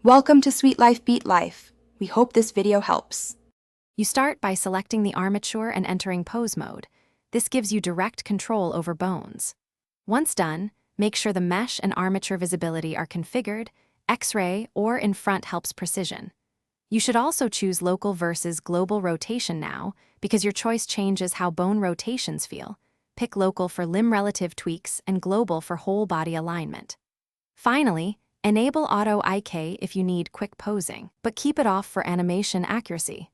Welcome to Sweet Life Beat Life. We hope this video helps. You start by selecting the armature and entering pose mode. This gives you direct control over bones. Once done, make sure the mesh and armature visibility are configured. X-ray or in front helps precision. You should also choose local versus global rotation now, because your choice changes how bone rotations feel. Pick local for limb relative tweaks and global for whole body alignment. Finally, enable Auto IK if you need quick posing, but keep it off for animation accuracy.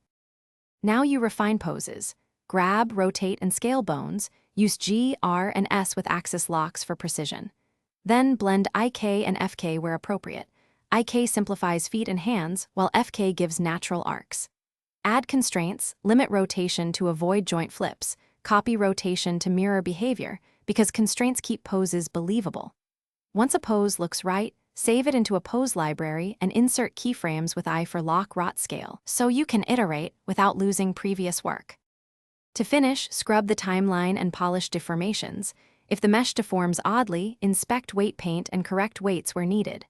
Now you refine poses. Grab, rotate, and scale bones. Use G, R, and S with axis locks for precision. Then blend IK and FK where appropriate. IK simplifies feet and hands, while FK gives natural arcs. Add constraints, limit rotation to avoid joint flips, copy rotation to mirror behavior, because constraints keep poses believable. Once a pose looks right, save it into a pose library and insert keyframes with I for lock-rot scale, so you can iterate without losing previous work. To finish, scrub the timeline and polish deformations. If the mesh deforms oddly, inspect weight paint and correct weights where needed.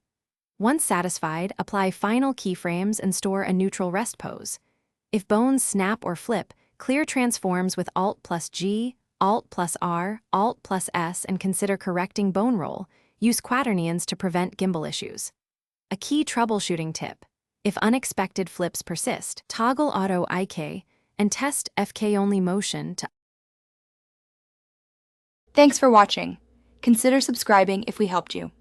Once satisfied, apply final keyframes and store a neutral rest pose. If bones snap or flip, clear transforms with Alt plus G, Alt plus R, Alt plus S, and consider correcting bone roll. Use quaternions to prevent gimbal issues. A key troubleshooting tip: if unexpected flips persist, toggle Auto IK and test FK-only motion to. Thanks for watching. Consider subscribing if we helped you.